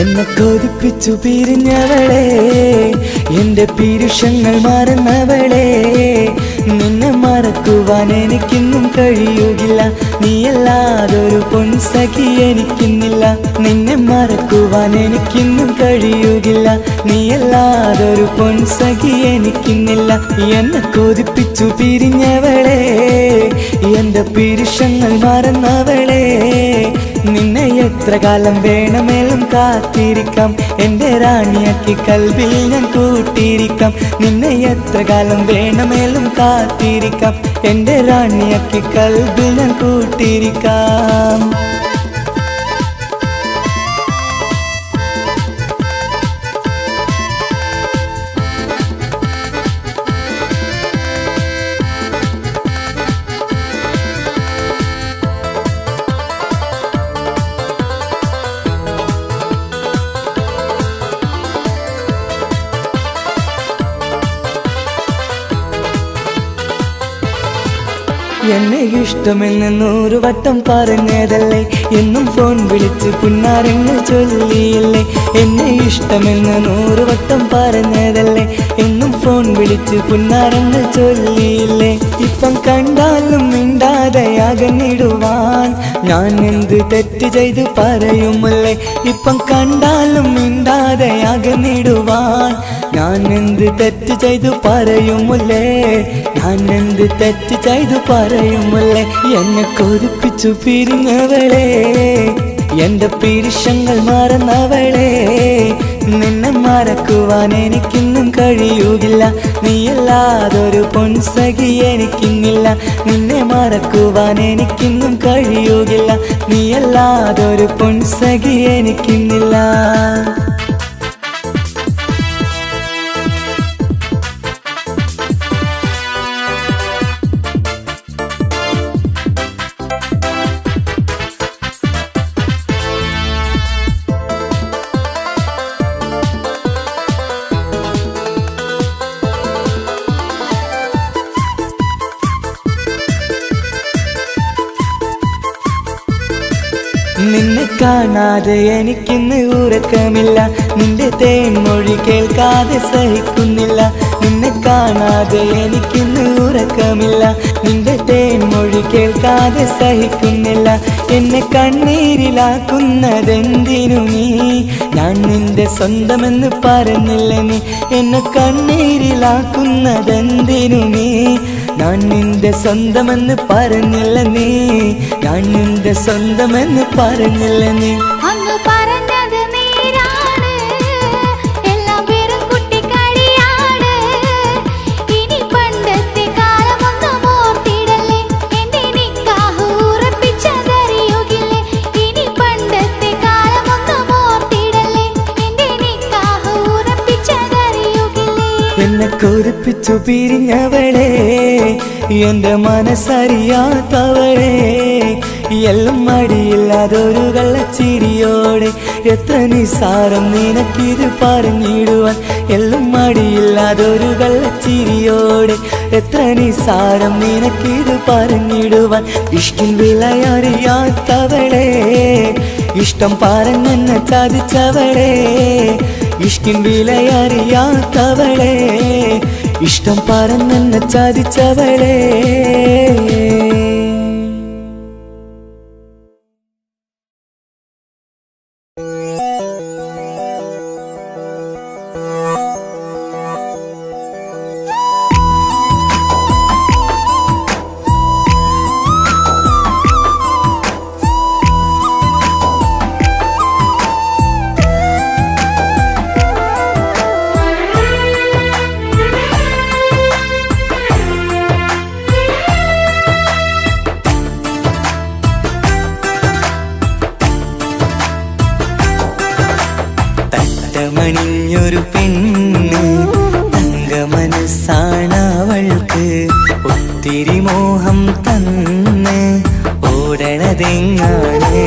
എന്നെ കൊതിപ്പിച്ചു പിരിഞ്ഞവളെ, എന്റെ പീരുഷങ്ങൾ മറന്നവളെ. നിന്നെ മറക്കുവാൻ എനിക്കിന്നും കഴിയുകില്ല, നീയല്ലാതൊരു പൊൻസഖി എനിക്കിന്നില്ല. നിന്നെ മറക്കുവാൻ എനിക്കിന്നും കഴിയുകില്ല, നീയല്ലാതൊരു പൊൻസഖി എനിക്കിന്നില്ല. എന്നെ കൊതിപ്പിച്ചു പിരിഞ്ഞവളെ, എന്റെ പീരുഷങ്ങൾ മറന്നവളെ. നിന്നെ എത്ര കാലം വേണമെങ്കിലും കാത്തിരിക്കാം, എന്റെ റാണിയാക്കി കൽബിൽ ഞാൻ കൂട്ടിയിരിക്കാം. നിന്നെ എത്ര കാലം വേണമെങ്കിലും കാത്തിരിക്കാം, എന്റെ റാണിയാക്കി കൽബിൽ ഞാൻ കൂട്ടിയിരിക്കാം. എന്നെ ഇഷ്ടമെന്ന് 100 വട്ടം പറഞ്ഞതല്ലേ, എന്നും ഫോൺ വിളിച്ച് പുന്നാരങ്ങൾ ചൊല്ലിയില്ലേ. എന്നെ ഇഷ്ടമെന്ന് 100 വട്ടം പറഞ്ഞതല്ലേ, എന്നും ഫോൺ വിളിച്ച് പുന്നാരങ്ങൾ ചൊല്ലിയില്ലേ. ഇപ്പം കണ്ടാലും മിണ്ടാതെ അകന്നിടുവാൻ ഞാൻ എന്ത് തെറ്റ് ചെയ്ത് പറയുമല്ലേ. ഇപ്പം കണ്ടാലും മിണ്ടാതെ അകന്നിടുവാൻ ഞാൻ എന്ത് തെറ്റ് ചെയ്തു പറയുമല്ലേ, ഞാൻ എന്ത് തെറ്റ് ചെയ്തു പറയുമല്ലേ. എന്നെ കൊതിപ്പിച്ചു പിരിഞ്ഞവളെ, എന്റെ പീരുഷങ്ങൾ മറന്നവളെ. നിന്നെ മറക്കുവാൻ എനിക്കിന്നും കഴിയുകില്ല, നീയല്ലാതൊരു പൊൻസഖി എനിക്കിന്നില്ല. നിന്നെ മറക്കുവാൻ എനിക്കിന്നും കഴിയുകില്ല, നീയല്ലാതൊരു പൊൻസഖി എനിക്കിന്നില്ല. നിന്നെ കാണാതെ എനിക്കിന്ന് ഉറക്കമില്ല, നിന്റെ തേൻമൊഴി കേൾക്കാതെ സഹിക്കുന്നില്ല. നിന്നെ കാണാതെ എനിക്കിന്ന് ഉറക്കമില്ല, നിന്റെ തേൻമൊഴി കേൾക്കാതെ സഹിക്കുന്നില്ല. എന്നെ കണ്ണീരിലാക്കുന്നതെന്തിനു നീ, ഞാൻ നിന്റെ സ്വന്തമെന്ന് പറഞ്ഞില്ല നീ. എന്നെ കണ്ണീരിലാക്കുന്നതെന്തിനു നീ, ഞാൻ നിന്റെ സ്വന്തമെന്ന് പറഞ്ഞില്ല നീ. ഞാൻ നിന്റെ സ്വന്തമെന്ന് പറഞ്ഞില്ല നീ. അങ്ങ് പറഞ്ഞത് നേരാണ്, എല്ലാം വെറും കുട്ടിക്കളിയാണ്. ഇനി പണ്ടത്തെ കാലമൊന്നും ഓർത്തിടല്ലേ, എന്റെ നിക്കാഹ് ഉറപ്പിച്ചതറിയുകില്ലേ. ഇനി പണ്ടത്തെ കാലമൊന്നും ഓർത്തിടല്ലേ, എന്റെ നിക്കാഹ് ഉറപ്പിച്ചതറിയുകില്ലേ. എന്നെ കൊതിപ്പിച്ചു പിരിഞ്ഞവളെ, എന്റെ മനസ്സറിയാത്തവളെ. എല്ലാം മടിയില്ലാതൊരു കള്ളച്ചിരിയോടെ, എത്ര നിസാരം നിനക്കിത് പറഞ്ഞിടുവാൻ. എല്ലാം മടിയില്ലാതൊരു കള്ളച്ചിരിയോടെ, എത്ര നിസാരം നിനക്കിത് പറഞ്ഞിടുവാൻ. ഇഷ്കിൻ വിലയറിയാത്തവളെ, ഇഷ്ടം പറഞ്ഞെന്നെ ചതിച്ചവളെ. ഇഷ്കിൻ വിലയറിയാത്തവളെ, ഇഷ്ടം പറഞ്ഞെന്നെ ചതിച്ചവളെ. മണിഞ്ഞൊരു പെണ്ണ്, തങ്ക മനസ്സാണവൾക്ക്. ഒത്തിരി മോഹം തന്ന് ഓടണതെങ്ങാണ്.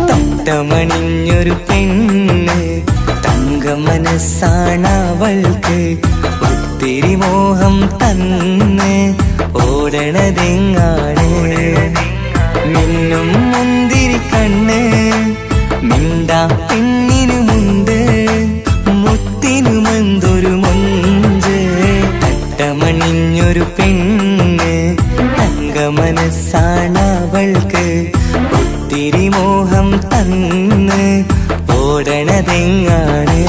തട്ടമണിഞ്ഞൊരു പെണ്ണ്, തങ്ക മനസ്സാണവൾക്ക്. ഒത്തിരി മോഹം തന്ന് ഓടണതെങ്ങാണ്. മിന്നും മുന്തിരി കണ്ണ്, മിണ്ടാ മിണ്ടാ പെണ്ണിനുമുണ്ട് മുത്തിനുമെന്തൊരു മൊഞ്ച് തട്ടമണിഞ്ഞൊരു പെണ്ണ് തങ്കമനസ്സാണവൾക്ക് ഒത്തിരി മോഹം തന്ന് ഓടണതെങ്ങാണ്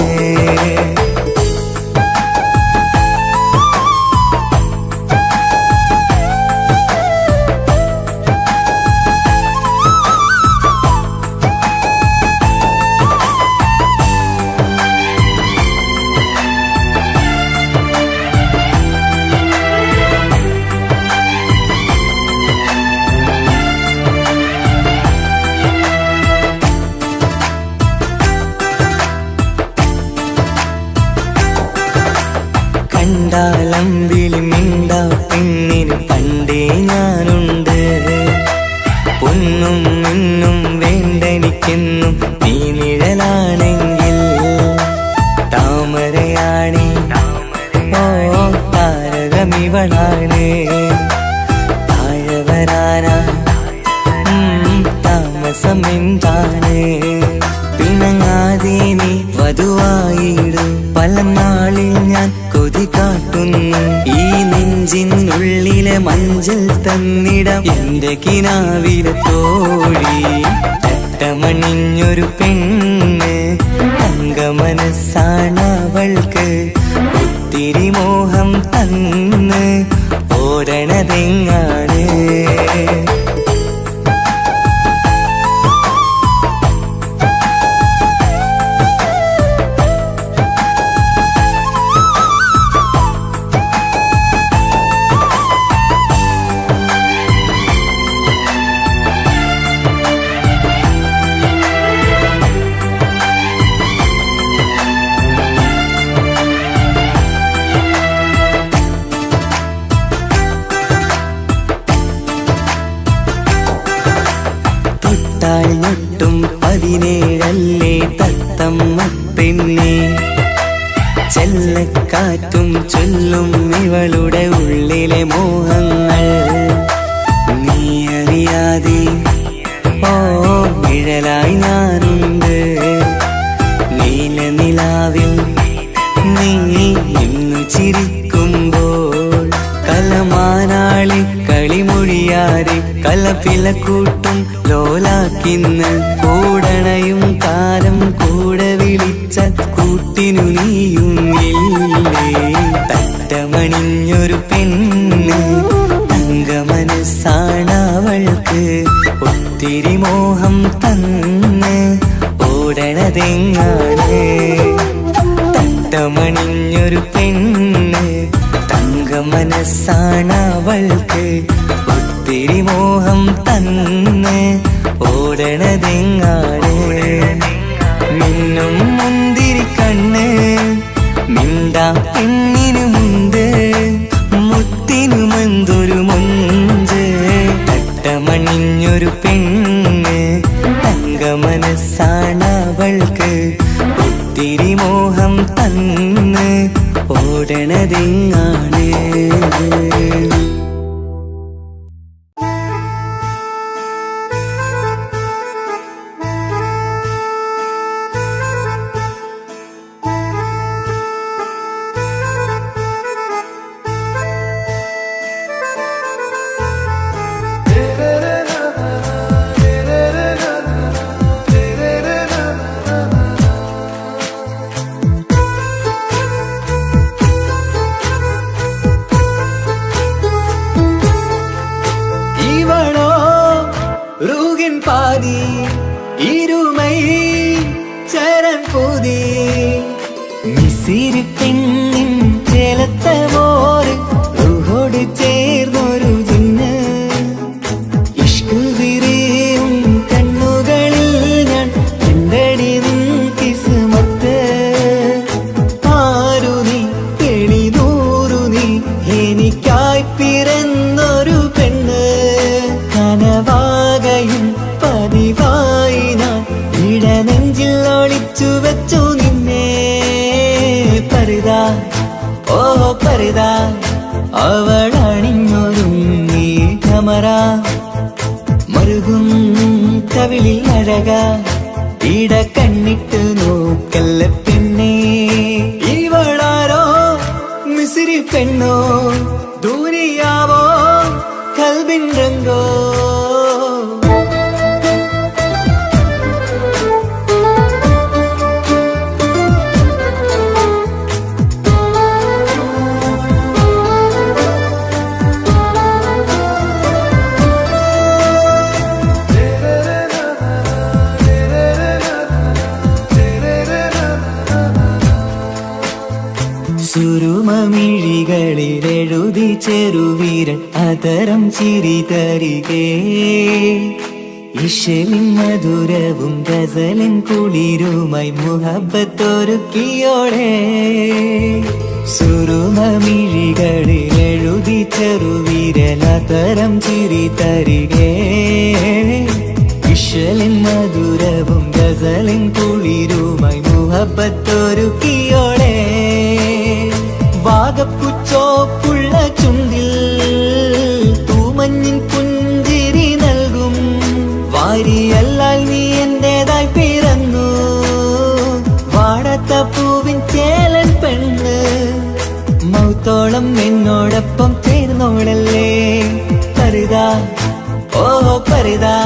കണ്ടാലമ്പിളി മിണ്ടാ പെണ്ണിന് പണ്ടേ ഞാനുണ്ട് പൊന്നും മിന്നും വേണ്ടെനിക്കെന്നും നീ നിഴലാണെങ്കിൽ താമരയാണേ ഓ താരകമിവളാണ് താഴെ വരാനാ താമസം എന്താണ് പിണങ്ങാതെ നീ വധുവായിടും പല നാളിൽ ഞാൻ കൊതി കാട്ടുന്നു ഈ നെഞ്ചിനുള്ളിലെ മഞ്ചൽ തന്നിടം എന്റെ കിനാവിലെ തോഴി തട്ടമണിഞ്ഞൊരു പെണ്ണ് തങ്കമനസ്സാണവൾക്ക് ഒത്തിരി മോഹം തന്ന് ഓടണതെങ്ങാണ് ൊട്ടും 17 തത്തമ്മ പെണ്ണെ ചെല്ലക്കാറ്റും ചൊല്ലും ഇവളുടെ ഉള്ളിലെ മോഹങ്ങൾ നീ അറിയാതെ ഓ നിഴലായി ഞാനുണ്ട് നീലനിലാവിൽ നീ ഇന്നു ചിരിക്കുമ്പോൾ കലമാനാളി കളിമൊഴിയാതെ കലപ്പിലക്കൂട്ടും ലോലാക്കിന്ന് കൂടണയും കാലം കൂടെ വിളിച്ച കൂട്ടിനു നീയും ഇല്ലേ തട്ടമണിഞ്ഞൊരു പെണ്ണ് തങ്കമനസ്സാണവൾക്ക് ഒത്തിരി മോഹം തന്ന് ഓടണതെങ്ങാണ് തട്ടമണിഞ്ഞൊരു പെണ്ണ് തങ്കമനസ്സാണവൾക്ക് ഒത്തിരി മോഹം തന്ന് ഓടണതെങ്ങാണ് മിന്നും മുന്തിരി കണ്ണ് മിണ്ടാ പെണ്ണിനുമുണ്ട് മുത്തിനുമെന്തൊരു മൊഞ്ച് തട്ടമണിഞ്ഞൊരു പെണ്ണ് തങ്കമനസ്സാണവൾക്ക് ഒത്തിരി മോഹം തന്ന് ഓടണതെങ്ങാണ് பாதி இருமை சரண் பூதி மிசிறு பெண்ணின் ചേലത്തമോര് റൂഹോട് ചേർന്നൊരു ജിന്ന് ഇഷ്ക് വിരിയും കണ്ണുകളിൽ ഞാൻ കണ്ടടി നിൻ കിസ്മത്ത് ആരു നീ എളിനൂറു നീ എനിക്കായി പിറന്നൊരു പെണ്ണ് കനവാകയും പതിവായി ഞാൻ ഇടനെഞ്ചിൽ ഒളിച്ചു വെച്ചു നിന്നെ പരിതാ ഓ പരിതാ അവളണിഞ്ഞൊരുങ്ങി കമറ മരുകും കവിളിൽ അഴക ഇടക്കണ്ണി നോക്കല്ല പെണ്ണേ, ഇവളാരോ മിസിരി പെണ്ണോ, ദൂരിയാവോ കൽബിൻ രംഗോ. സുരുമമിഴികളിൽ എഴുതി ചെറുവീരൻ അതരം ചിരി തരികേ, ഇശലിൻ മധുരവും ഗസലിൻ കുളിരുമായി മുഹബത്തൊരുക്കിയോടെ. സുരുമമിഴികളിൽ എഴുതി ചെറുവീരൻ അതരം ചിരി തരികേ, ഇശലിൻ മധുരവും ഗസലിൻ കുളിരുമായി മുഹബത്തൊരുക്കിയോടെ. വാഗപ്പുച്ചോപ്പുള്ള ചുണ്ടിൽ തൂമഞ്ഞിൻ പുഞ്ചിരി നൽകും, വാരിയല്ലാൽ നീ എന്റേതായി പിറന്നു, വാടാത്ത പൂവിൻ ചേലൻ പെണ്ണ്. മൗത്തോളം എന്നോടൊപ്പം ചേർന്നോളല്ലേ പരിതാ, ഓ പരിതാ,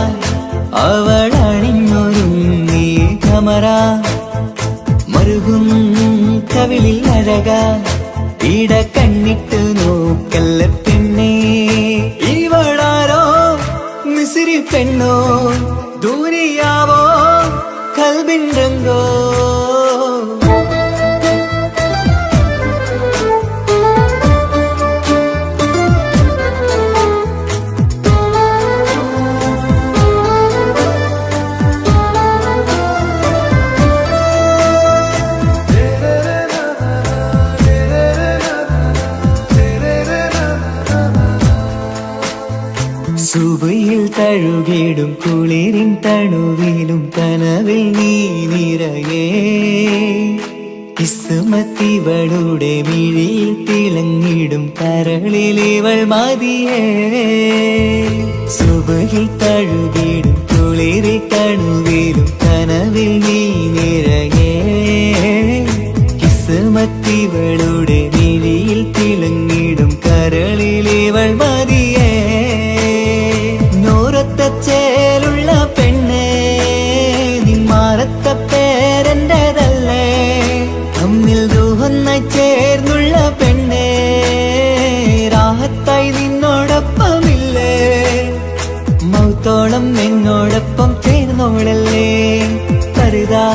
അവളണിഞ്ഞൊരുങ്ങി കമറ, മറുകും കവിളിൽ അഴക, ഇട കണ്ണിട്ട് നോക്കല്ല പെണ്ണേ, ഇവളാരോ മിസിരി പെണ്ണോ, ദൂരിയാവോ കൽബിൻ രംഗോ. സുബയിൽ തഴുകിടും കുളിരിൻ തണുവിലും കനവിൽ നീ നിറയേ, കിസ്മത്തിവളുടെ മിഴിയിൽ തിളങ്ങിടും കരളിലിവൾ മതിയേ. സുബയിൽ തഴുകിടും കുളിരിൻ തണുവിലും കനവിൽ നീ നിറയേ, കിസ്മത്തിവളുടെ മിഴിയിൽ തിളങ്ങിടും കരളിലിവൾ മതിയേ. ചേലുള്ള പെണ്ണേ, നിന്മാറത്ത പേരെന്റേതല്ലേ, തമ്മിൽ ദൂഹൊന്നായി ചേർന്നുള്ള പെണ്ണേ, രാഹത്തായി നിന്നോടൊപ്പമില്ലേ, മൗത്തോളം എന്നോടൊപ്പം ചേർന്നോളല്ലേ പരിതാ,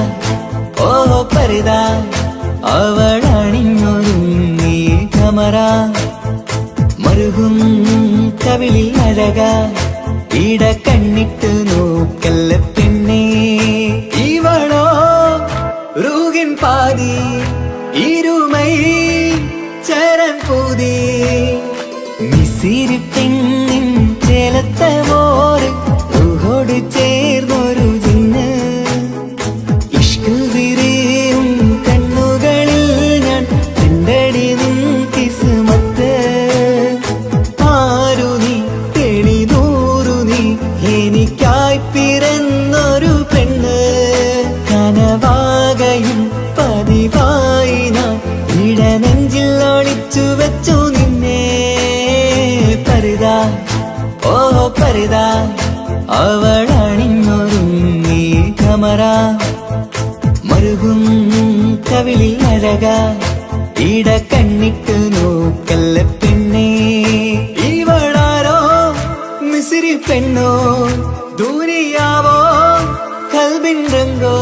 ഓ പരിതാ, അവളണിഞ്ഞൊരുങ്ങി കമറ, മറുകും കവിളിൽ അഴക, ഇട കണ്ണിട്ട് നോക്കല്ല പെണ്ണേ, ഇവളോ റൂഹിൻ പാതി, ഇരുമൈ ചരൻ പൂതി, മിസിരി പെണ്ണിൻ ചേലത്ത മോറ്, റൂഹോട് ചേർന്നൊരു ജിന്ന്, ഇഷ്ക് വിരിയും കണ്ണുകളിൽ ഞാൻ കണ്ടടി നിൻ കിസ്മത്ത്. ആരു നീ തെളിനൂറു നീ, എനിക്കായി പിറന്നൊരു പെണ്ണ്, കനവാകയും പതിവായി ഞാൻ ഇടനെഞ്ചിൽ ഒളിച്ചു വെച്ചു നിന്നെ പരിതാ, ഓ പരിതാ, അവളണിഞ്ഞൊരുങ്ങി കമറ, മറുകും കവിളിൽ അഴക, ഇട കണ്ണിട്ട് നോക്കല്ല പെണ്ണേ, ഇവളാരോ മിസിരി പെണ്ണോ, ദൂരിയാവോ കൽബിൻ രംഗോ.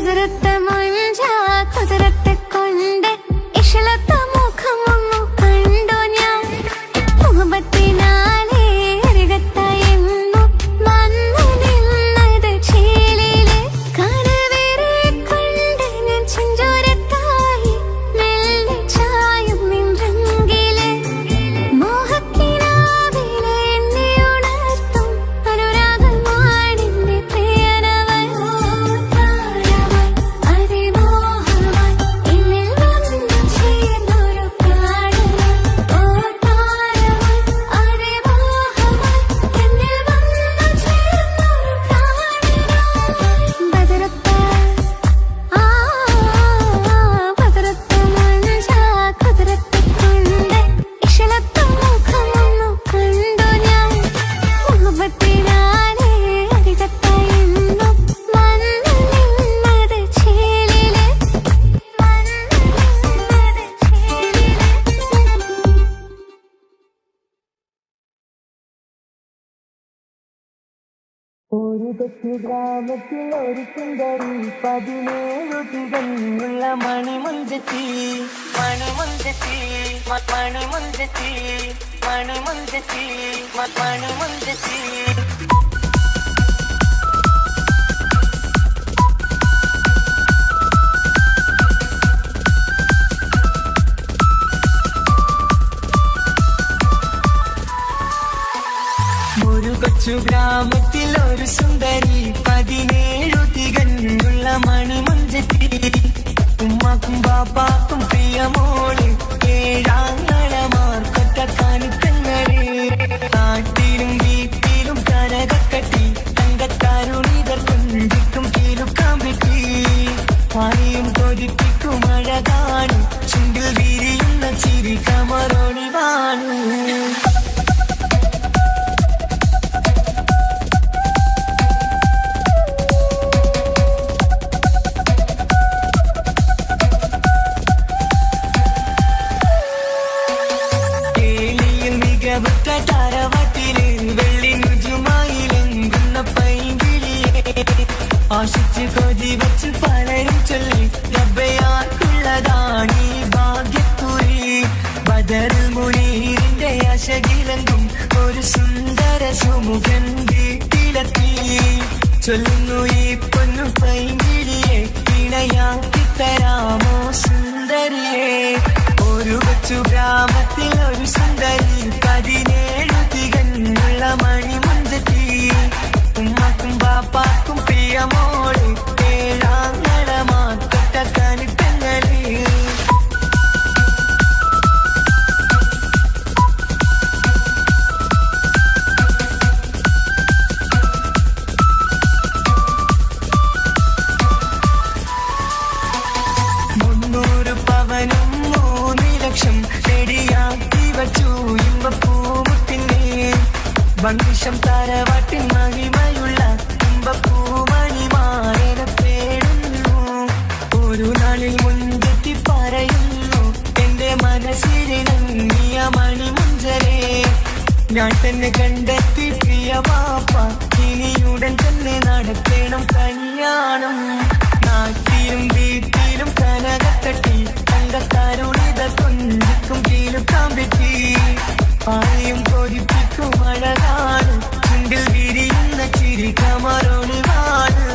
ബദറത്തെ മഞ്ച കുതിരത്തെ കൊണ്ട് ഇഷലത്തെ മുഖമൊന്നു കണ്ടു ഞാൻ മുഹബത്തിനാലേ അരികത്തായെന്നു വന്നു നിന്നത് ചേലില് കനവേറെ കൊണ്ട് ഞാൻ ചെഞ്ചോരത്തായി മെല്ലെ ചായും നിൻറങ്കില് മോഹത്തിനാവിലെ എന്നെ ഉണർത്തും അനുരാഗമാണെന്റെ പ്രിയനവൻ അതിമോഹമായി എന്നിൽ വന്നു ചേർന്നൊരു പ്രാണനായി അതിമോഹമായി എന്നിൽ വന്നു ചേർന്നൊരു പ്രാണനായി ബദറത്തെ ബദറത്തെ മഞ്ച കുതിരത്തെ കൊണ്ട് ഇഷലത്തെ മുഖമൊന്നു കണ്ടു ഞാൻ മുഹബത്തിനാലേ അരികത്തായെന്നു വന്നു നിന്നത് ചേലില് ഒരു കൊച്ചു ഗ്രാമത്തിൽ ഒരു സുന്ദരി 17 തികഞ്ഞുള്ള മണിമുഞ്ചത്തി മണിമുഞ്ചത്തി മണിമുഞ്ചത്തി മണിമുഞ്ചത്തി മണിമുഞ്ചത്തി ഒരു കൊച്ചു ഗ്രാമത്തിൽ ഒരു സുന്ദരി 17 തികഞ്ഞുള്ള മണിമുഞ്ചത്തി ഉമ്മാക്കും ബാപ്പാക്കും പ്രിയമോള് ഏഴാങ്ങളമാർക്കൊറ്റ കാണിത്തങ്ങള് നാട്ടിലും വീട്ടിലും കനകക്കട്ടി തങ്കത്താരുണിതർ കൊഞ്ചിക്കും കീലുക്കാമ്പെട്ടി പാനിയും കൊതിപ്പിക്കും അഴകാണ് ചുണ്ടിൽ വിരിയുന്ന ചിരി കമറോണിവാണ് താരവട്ടില് വെള്ളി നുജുമായിലെങ്കുന്ന പൈങ്കിളിയെ ആശിച്ച് കൊതി വച്ച് പലരും ചൊല്ലി റബ്ബയാർക്കുള്ളതാണീ ഭാഗ്യക്കുറി ബദറുൽ മുനീറിന്റെ അശകിലങ്കും ഒരു സുന്ദര സുമുഖൻ വീട്ടിലെത്തി ചൊല്ലുന്നു ഈ പൊന്നു പൈങ്കിളിയെ ഇണയാക്കി തരാമോ സുന്ദരിയെ ഒരു കൊച്ചു ഗ്രാമത്തിൽ ഒരു സുന്ദരി 17 തികഞ്ഞുള്ള മണിമുഞ്ചത്തി ഉമ്മാക്കും ബാപ്പാക്കും പ്രിയമോള് ഏഴാങ്ങളമാർക്കൊറ്റ കാണിത്തങ്ങള് പവനും 3 ലക്ഷം റെഡിയാക്കി വച്ചു ഇമ്പപ്പൂമുട്ടിനെ ഭംഗിഷം താരവാട്ടിൻ മഹിമയുള്ള ഇമ്പപ്പൂമണിമാരെ പേടുന്നു ഒരു നാളിൽ മുഞ്ചെത്തി പറയുന്നു എന്റെ മനസ്സിലിണങ്ങിയ മണിമുഞ്ചരെ ഞാൻ തന്നെ കണ്ടെത്തി പ്രിയ പാപ്പ ഇനിയുടൻ തന്നെ നടത്തേണം കല്യാണം നാട്ടിലും വീട്ടിലും കനകത്തട്ടി തങ്കത്താരുണിത കൊഞ്ചിക്കും കീലുക്കാമ്പെട്ടി പായും കൊതിപ്പിക്കും അഴകാണ് ചുണ്ടിൽ വിരിയുന്ന ചിരി കമറോണിവാണ്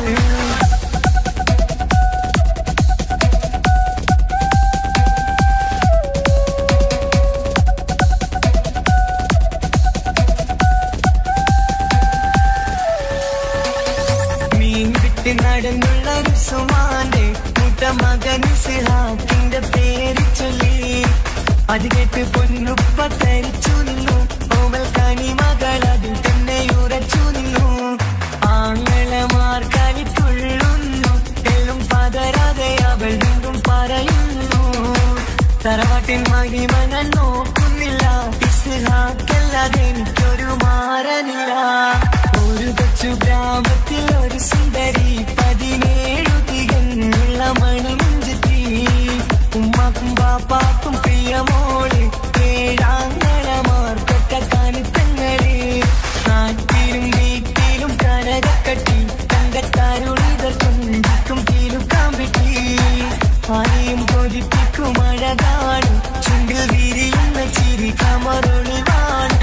മീൻ വിട്ട് നടന്നുള്ള റുസുമാന്റെ മകൻ സിഹാക്കിന്റെ പേര് ചൊല്ലി അത് കേട്ട് പൊന്നുപ്പ തരിച്ചു നിന്നു ഓമൽ കണി മകൾ അതിൽ തന്നെ ഉറച്ചു നിന്നു ആങ്ങളമാർ കളിത്തുള്ളുന്നു എല്ലും പതരാതെ അവൾ വീണ്ടും പറയുന്നു തറവാട്ടിൻ മഹിമ ഞാൻ നോക്കുന്നില്ല ഇസ്ഹാക്കല്ലാതെ എനിക്കൊരു മാറനില്ല ഒരു കൊച്ചു ഗ്രാമത്തിൽ ഒരു സുന്ദരി 17 തികഞ്ഞുള്ള മണിമുഞ്ചത്തി ഉമ്മാക്കും ബാപ്പാക്കും പ്രിയമോള് ഏഴാങ്ങളമാർക്കൊറ്റ കാണിത്തങ്ങള് നാട്ടിലും വീട്ടിലും കനകക്കട്ടി തങ്കത്താരുണിതർ കൊഞ്ചിക്കും കീലുക്കാ ആരെയും കൊതിപ്പിക്കും അഴകാണ് ചുണ്ടിൽ വിരിയുന്ന ചിരി കമറൊളിവാണ്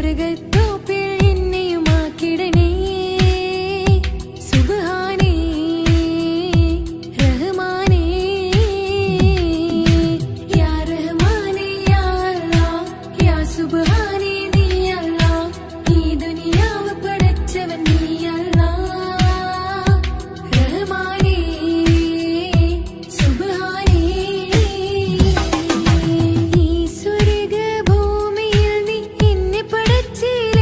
സ്വർഗത്തോപ്പിൽ എന്നെയുമാക്കിടണേ സുബ്ഹാനേ റഹ്മാനേ യാ റഹ്മാനേ യാ അല്ലാഹ് യാ സുബ്ഹാനേ നീ അല്ലാഹ് ഈ ദുനിയാവ് പടച്ചവൻ നീ അല്ലാഹ് റഹ്മാനേ സുബ്ഹാനേ ഈ സ്വർഗഭൂമിയിൽ നീ എന്നെ പടച്ചില്ലേ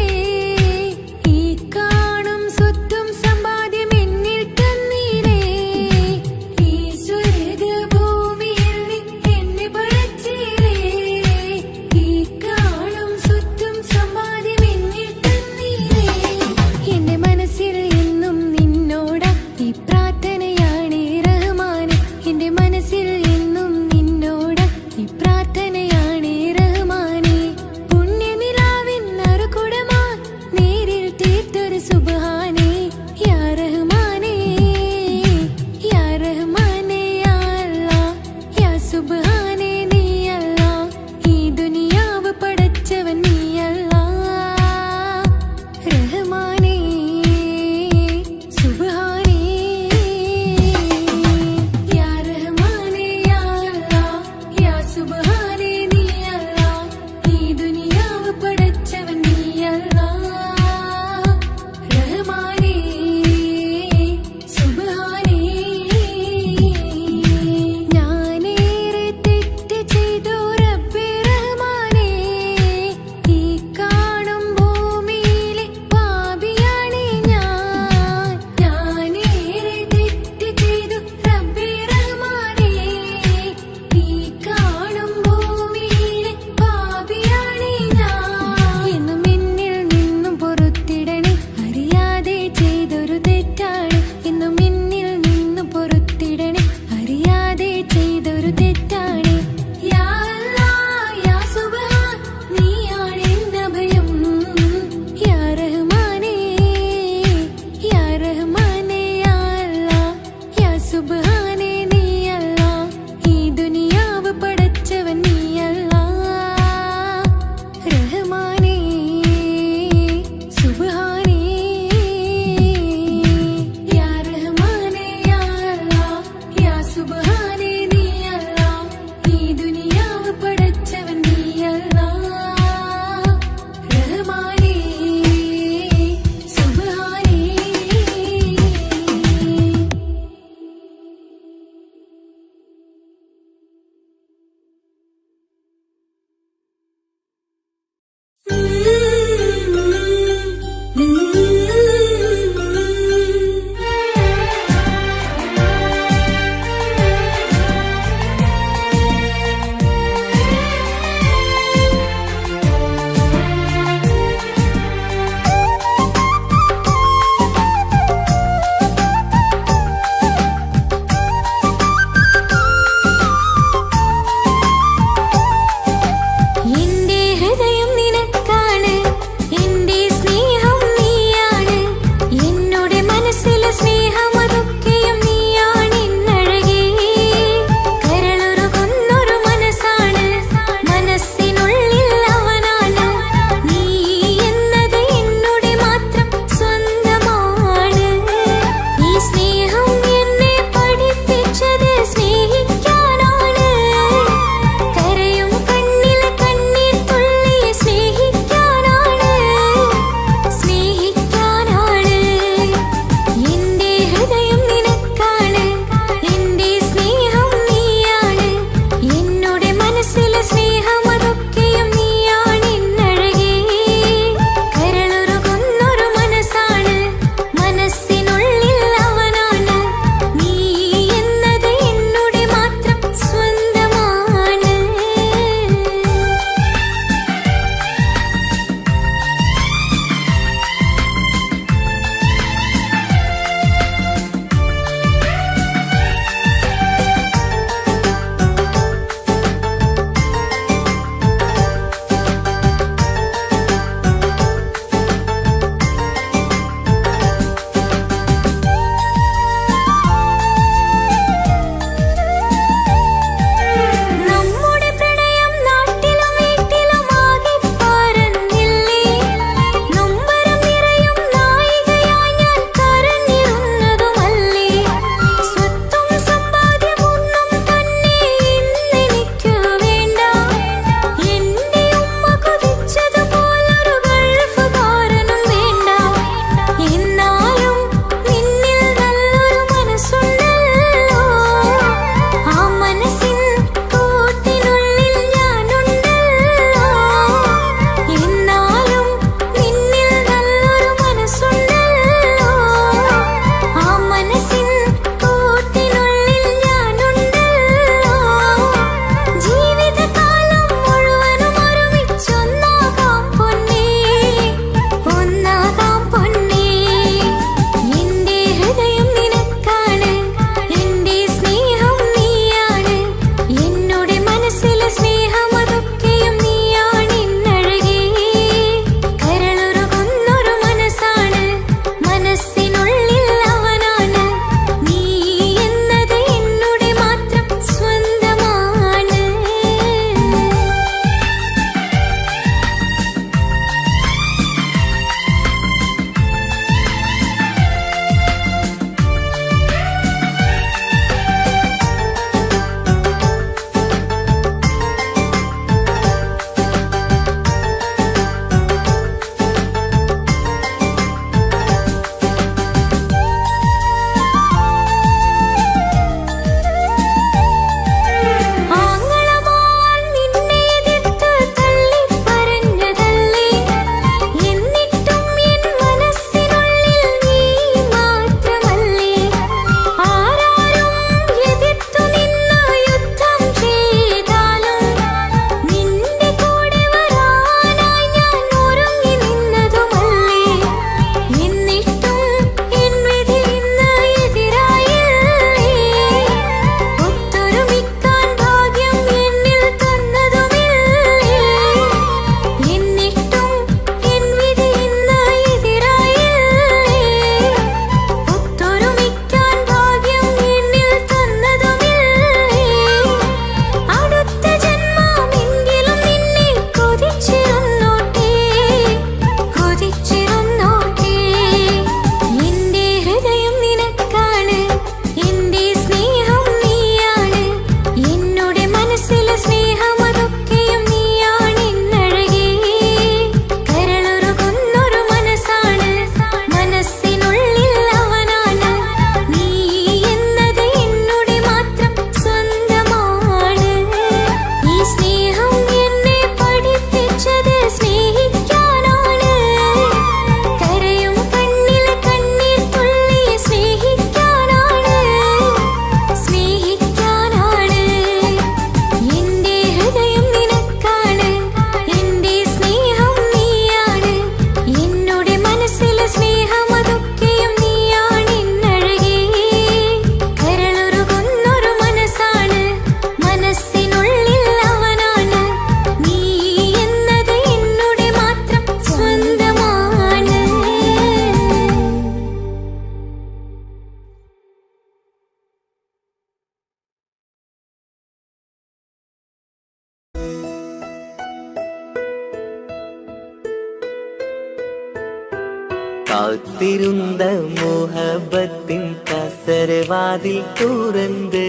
കാത്തിരുന്ന മോഹബത്തിൻ കസരവാതിൽ തുറന്ന്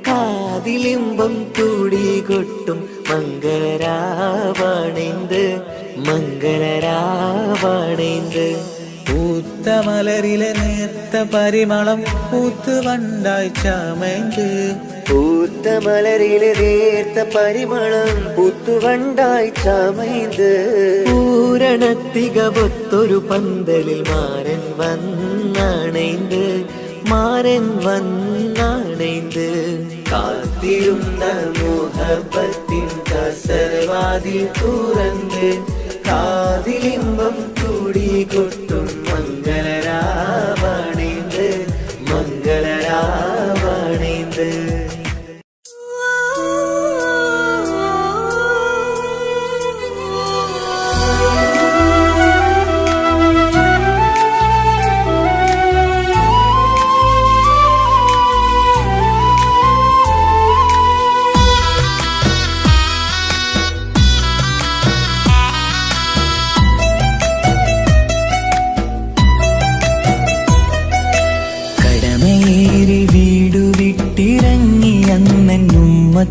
കാതിലിമ്പം കൂടി കൊട്ടും മംഗളരാവണേന്ത് മംഗളരാവണേന്ത്. പൂത്ത മലരിലെ നേർത്ത പരിമളം പൂത്ത് വണ്ടായി ചമയ്ந்து പൂത്ത മലരിലെ നേർത്ത പരിമളം പൂത്തുവണ്ടായി ചമയ്ந்து പൂരണത്തികവൊത്തൊരു പന്തലിൽ മാരൻ വന്നണൈந்து മാരൻ വന്നണൈந்து. കാത്തിരുന്ന മോഹബത്തിൻ കസരവാതിൽ തുറന്ന് കാതിലിമ്പം കൂടി കൊട്ടും മംഗളരാവണേന്ത് മംഗളരാവണേന്ത്.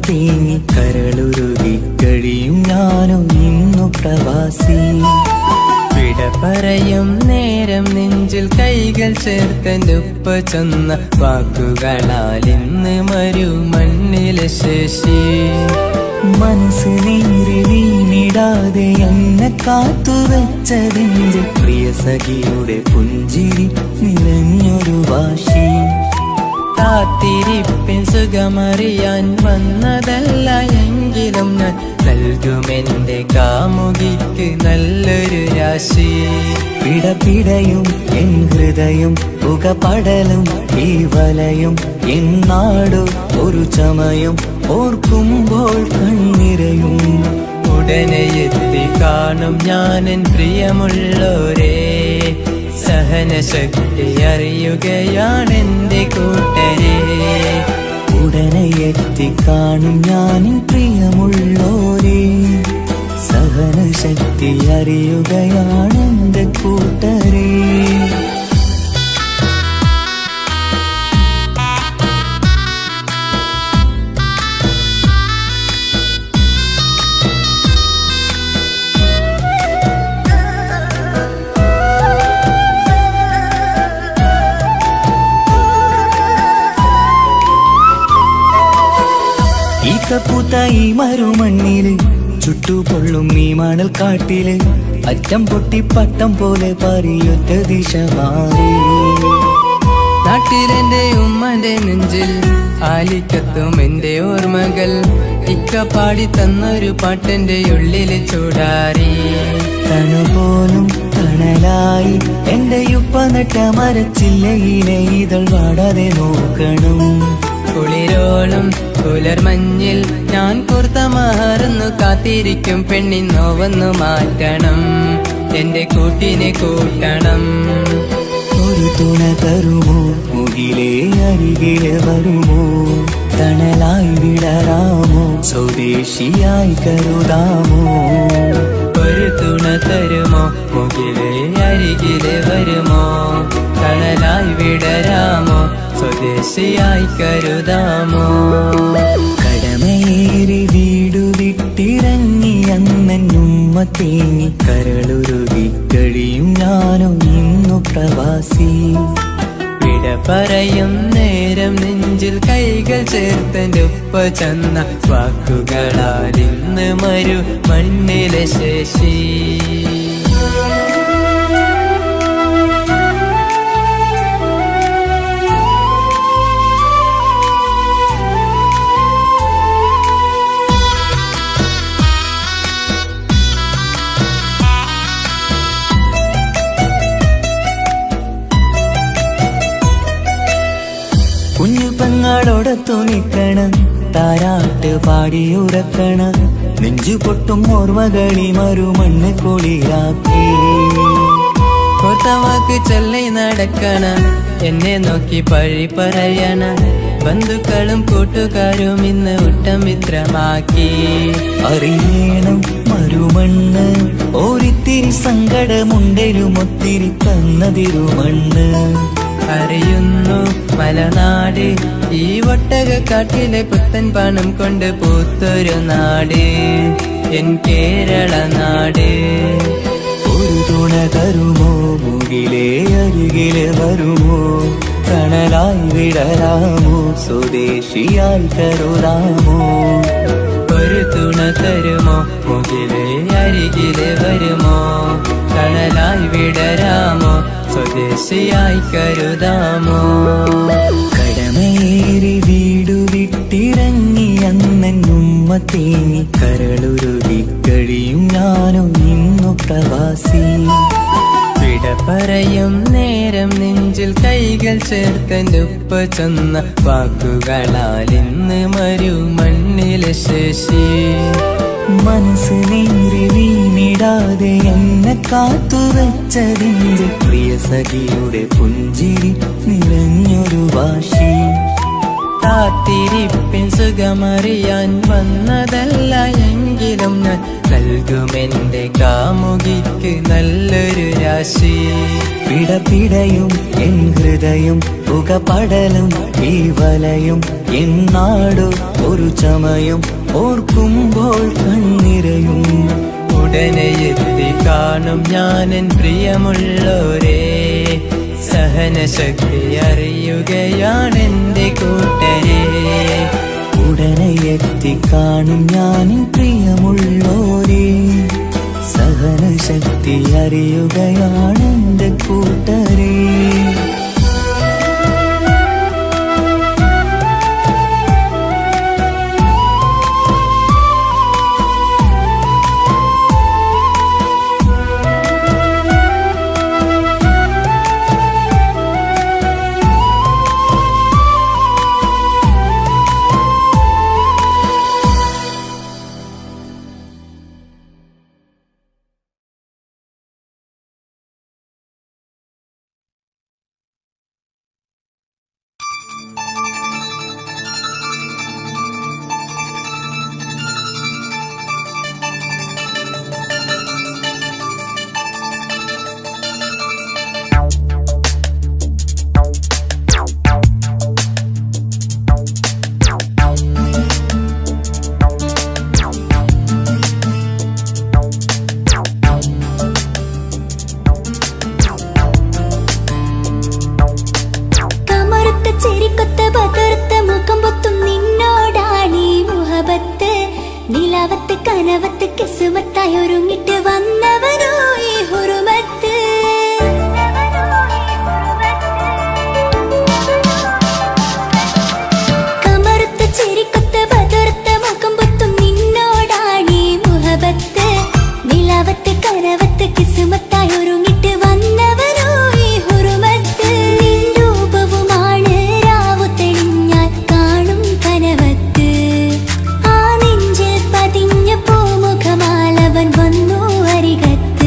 തേങ്ങി കരളുരുകി കഴിയും ഞാനും ഇന്നു പ്രവാസി. വിട പറയും നേരം നെഞ്ചിൽ കൈകൾ ചേർത്തൻ്റെ ഉപ്പ ചെന്ന വാക്കുകളാൽ ഇന്ന് മരുമണ്ണിലെ ശേഷി. മനസ്സ് നീറി വീണിടാതെ എന്നെ കാത്തുവെച്ചതിൻ്റെ പ്രിയ സഖിയുടെ പുഞ്ചിരി നിറഞ്ഞൊരു വാശി. കാത്തിരിപ്പിൻ സുഖമറിയാൻ വന്നതല്ല എങ്കിലും ഞാൻ നൽകുമെന്റെ കാമുകിക്ക് നല്ലൊരു രാശി. പിടപിടയും എൻ ഹൃദയം പുകപടലും ഈ വലയും എന്നാടു ഒരു ചമയം ഓർക്കുമ്പോൾ കണ്ണിരയും. ഉടനെ എത്തി കാണും ഞാനെൻ പ്രിയമുള്ളോരേ, സഹനശക്തി അറിയുകയാണെന്റെ കൂട്ടരെ. ഉടനെ എത്തിക്കാണും ഞാനും പ്രിയമുള്ളോരേ, സഹനശക്തി അറിയുകയാണെന്റെ കൂട്ടരെ. പൂത്ത ഈ മരുമണ്ണില് ചുട്ടുപൊള്ളും ഈ മണൽ കാട്ടില് അറ്റം പൊട്ടി പട്ടം പോലെ പറയൊറ്റ ദിശ മാറി. നാട്ടിലെന്റെ ഉമ്മന്റെ നെഞ്ചിൽ ആലിക്കത്തും എന്റെ ഓർമ്മകൾ ഇക്ക പാടി തന്നൊരു പാട്ടെന്റെ ഉള്ളില് ചൂടാറി. തണുപോലും തണലായി എന്റെ ഉപ്പ നട്ട മരച്ചില്ലയിലെ ഇതൾ വാടാതെ നോക്കണം. കുളിരോളം പുലർമഞ്ഞിൽ ഞാൻ കുർത്ത മാറുന്നു കാത്തിരിക്കും പെണ്ണിൻ നോവന്നു മാറ്റണം, എന്റെ കൂട്ടിനെ കൂട്ടണം. ഒരു തുണ തരുമോ മുകിലേ അരികിലെ വരുമോ, തണലായി വിടരാമോ സ്വദേശിയായി കരുതാമോ. ഒരു തുണ തരുമോ മുകിലേ അരികിലെ വരുമോ, തണലായി വിടരാമോ സ്വദേശിയായി കരുതാമോ. കടമയേറി വീടു വിട്ടിറങ്ങി അന്നുമ്മ തേങ്ങി കരളുരുകി കഴിയും ഞാനും ഇന്നു പ്രവാസി. വിട പറയും നേരം നെഞ്ചിൽ കൈകൾ ചേർത്തൻ്റെ ഉപ്പ ചെന്ന വാക്കുകളാൽ ഇന്ന് മരുമണ്ണിലെ ശേഷി. കുഞ്ഞു പെങ്ങളോടൊത്തു നിൽക്കണ താരാട്ട് പാടിയുറക്കണ നെഞ്ചു പൊട്ടും ഓർമ്മകളി മരുമണ്ണ് കുളിരാക്കി. വാക്ക് ചൊല്ലി നടക്കണ എന്നെ നോക്കി പഴി പറയണ ബന്ധുക്കളും കൂട്ടുകാരും ഇന്ന് ഉട്ടമിത്രമാക്കി. അറിയണം മരുമണ്ണ് ഒരിത്തിരി സങ്കടമുണ്ടേലും ഒത്തിരി തന്നതിരുമണ്ണ്. അറിയുന്നു മലനാട് ഈ ഒട്ടകക്കാട്ടിലെ പുത്തൻ പണം കൊണ്ട് പൂത്തൊരു നാട് എൻ കേരള നാട്. ഒരു തുണ തരുമോ, മുകിലേ അരികിലെ വരുമോ, കണലായി വിടരാമോ, സ്വദേശിയായി കരുതാമോ. ഒരു തുണ തരുമോ, മുകിലേ അരികിലെ വരുമോ, കണലായി വിടരാമോ, സ്വദേശിയായി കരുതാമോ. കടമേറി വീടു വിട്ടിറങ്ങി അന്നുമ്മ തേങ്ങി കരളുരുകി കഴിയും ഞാനോ ഇന്നു പ്രവാസി. വിട പറയും നേരം നെഞ്ചിൽ കൈകൾ ചേർത്തെൻ്റുപ്പ ചെന്ന വാക്കുകളാൽ ഇന്ന് മരുമണ്ണിലെ ശേഷി. മനസ്സ് നീറി വീണിടാതെ എന്നെ കാത്തുവച്ചതിന്റെ പ്രിയ സഖിയുടെ പുഞ്ചിരി നിറഞ്ഞൊരു വാശി. കാത്തിരിപ്പിൻ സുഖമറിയാൻ വന്നതല്ല എങ്കിലും ഞാൻ നൽകുമെന്റെ കാമുകിക്ക് നല്ലൊരു രാശി. പിടപിടയും എൻ ഹൃദയം പുകപടലും ഈ വലയും എന്നാടോ ഒരു ചമയം ഓർക്കുമ്പോൾ കണ്ണിരയും. ഉടനെ എത്തി കാണും ഞാനെൻ പ്രിയമുള്ളോരേ, സഹനശക്തി അറിയുകയാണെന്റെ കൂട്ടരെ. ഉടനെ എത്തിക്കാണും ഞാൻ പ്രിയമുള്ളോരേ, സഹനശക്തി അറിയുകയാണെന്റെ കൂട്ടരേ. നിലാവത്ത് കനവത്ത് കിസുമത്തായി ഒരുങ്ങിട്ട് വന്നവനോ ഈ ഹുറുമത്ത്. കമറുത്ത ചിരിക്കൊത്ത ബദർത്ത മുഖം പൊത്തും നിന്നോടാണീ മുഹബത്ത്. നിലാവത്ത് കനവത്ത് കിസുമത്തായി ഒരുങ്ങിട്ട് വന്നവനോ ഈ ഹുറുമത്ത്. നിൻ രൂപവുമാണ് രാവു തെളിഞ്ഞാൽ കാണും കനവത്ത്. ആ നെഞ്ചിൽ പതിഞ്ഞ പൂമുഖമാലവൻ വന്നു അരികത്ത്.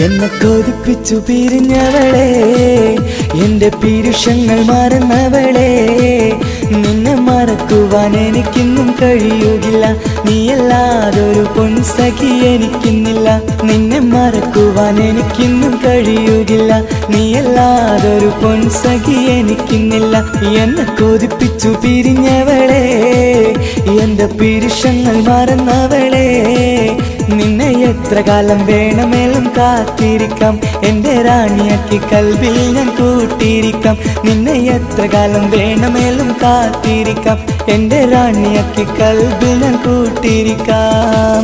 എന്നെ കൊതിപ്പിച്ചു പിരിഞ്ഞവളെ, എന്റെ പീരുഷങ്ങൾ മറന്നവളെ, നിന്നെ മറക്കുവാൻ എനിക്കിന്നും കഴിയുകില്ല, നീയല്ലാതൊരു പൊൻസഖി എനിക്കിന്നില്ല. നിന്നെ മറക്കുവാൻ എനിക്കിന്നും കഴിയുകില്ല, നീയല്ലാതൊരു പൊൻസഖി എനിക്കിന്നില്ല. എന്നെ കൊതിപ്പിച്ചു പിരിഞ്ഞവളെ, എന്റെ പീരുഷങ്ങൾ മറന്നവളെ, നിന്നെ എത്ര കാലം വേണമെങ്കിലും കാത്തിരിക്കാം, എന്റെ റാണിയാക്കി കൽബിൽ ഞാൻ കൂട്ടിയിരിക്കാം. നിന്നെ എത്ര കാലം വേണമെങ്കിലും കാത്തിരിക്കാം, എന്റെ റാണിയാക്കി കൽബിൽ ഞാൻ കൂട്ടിയിരിക്കാം.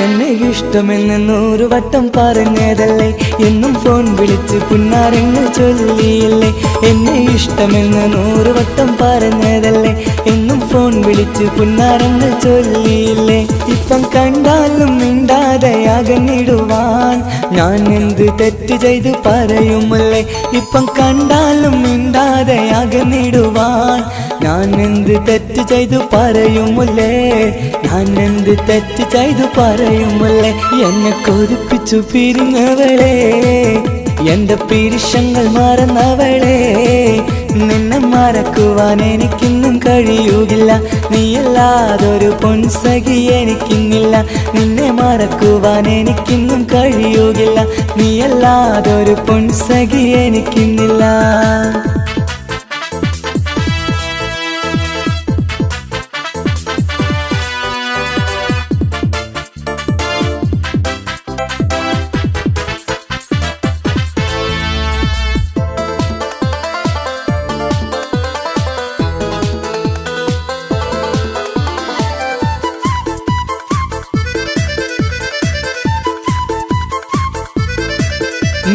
എന്നെ ഇഷ്ടമെന്ന് 100 വട്ടം പറഞ്ഞതല്ലേ, എന്നും ഫോൺ വിളിച്ച് പുന്നാരങ്ങൾ ചൊല്ലിയില്ലേ. എന്നെ ഇഷ്ടമെന്ന് 100 വട്ടം പറഞ്ഞതല്ലേ, എന്നും ഫോൺ വിളിച്ച് പുന്നാരങ്ങൾ ചൊല്ലിയില്ലേ. ഇപ്പം കണ്ടാലും മിണ്ടാതെ അകന്നിടുവാൻ ഞാൻ എന്ത് തെറ്റ് ചെയ്ത് പറയുമല്ലേ. ഇപ്പം കണ്ടാലും മിണ്ടാതെ അകന്നിടുവാൻ ഞാൻ എന്ത് തെറ്റ് ചെയ്തു പറയുമല്ലേ, ഞാൻ എന്ത് തെറ്റ് ചെയ്തു പറയുമല്ലേ. എന്നെ കൊതിപ്പിച്ചു പിരിഞ്ഞവളെ, എന്റെ പീരുഷങ്ങൾ മറന്നവളെ, നിന്നെ മറക്കുവാൻ എനിക്കിന്നും കഴിയുകില്ല, നീയല്ലാതൊരു പൊൻസഖി എനിക്കിന്നില്ല. നിന്നെ മറക്കുവാൻ എനിക്കിന്നും കഴിയുകില്ല, നീയല്ലാതൊരു പൊൻസഖി എനിക്കിന്നില്ല.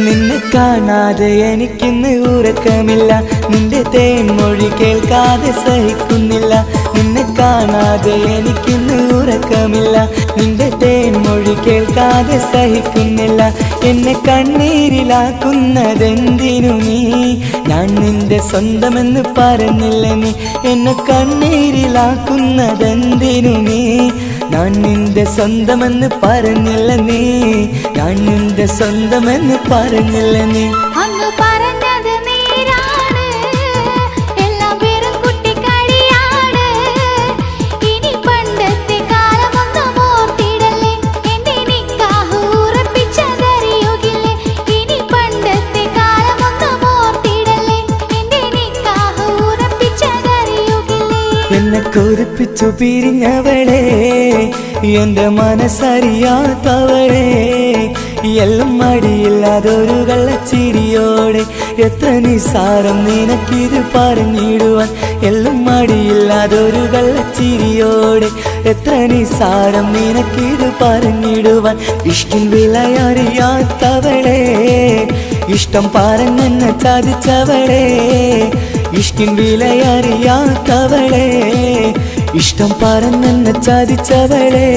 നിന്നെ കാണാതെ എനിക്കിന്ന് ഉറക്കമില്ല, നിന്റെ തേൻമൊഴി കേൾക്കാതെ സഹിക്കുന്നില്ല. നിന്നെ കാണാതെ എനിക്കിന്ന് ഉറക്കമില്ല, നിന്റെ തേൻമൊഴി കേൾക്കാതെ സഹിക്കുന്നില്ല. എന്നെ കണ്ണീരിലാക്കുന്നതെന്തിനു നീ, ഞാൻ നിന്റെ സ്വന്തമെന്ന് പറഞ്ഞില്ല നീ. എന്നെ കണ്ണീരിലാക്കുന്നതെന്തിനു നീ, ഞാൻ നിന്റെ സ്വന്തമെന്ന് പറഞ്ഞില്ല നീ, ഞാൻ നിന്റെ സ്വന്തമെന്ന് പറഞ്ഞില്ല നീ. അങ്ങ് പറഞ്ഞത് നേരാണ്, എല്ലാം വെറും കുട്ടിക്കളിയാണ്. ഇനി പണ്ടത്തെ കാലമൊന്നും ഓർത്തിടല്ലേ, എന്റെ നിക്കാഹ് ഉറപ്പിച്ചതറിയുകില്ലേ. ഇനി പണ്ടത്തെ കാലമൊന്നും ഓർത്തിടല്ലേ, എന്റെ നിക്കാഹ് ഉറപ്പിച്ചതറിയുകില്ലേ. എന്നെ കൊതിപ്പിച്ചു പിരിഞ്ഞവളെ, എന്റെ മനസ്സറിയാത്തവളെ, എല്ലാം മടിയില്ലാതൊരു കള്ളച്ചിരിയോടെ, എത്ര നിസാരം നിനക്കിത് പറഞ്ഞിടുവാൻ. എല്ലാം മടിയില്ലാതൊരു കള്ളച്ചിരിയോടെ, എത്ര നിസാരം നിനക്കിത് പറഞ്ഞിടുവാൻ. ഇഷ്ടിൻ വിലയറിയാത്തവളെ, ഇഷ്ടം പറഞ്ഞെന്നെ ചതിച്ചവളെ, ഇഷ്ടിൻ വിലയറിയാത്തവളെ, ഇഷ്ടം പറഞ്ഞെന്നെ ചതിച്ചവളെ.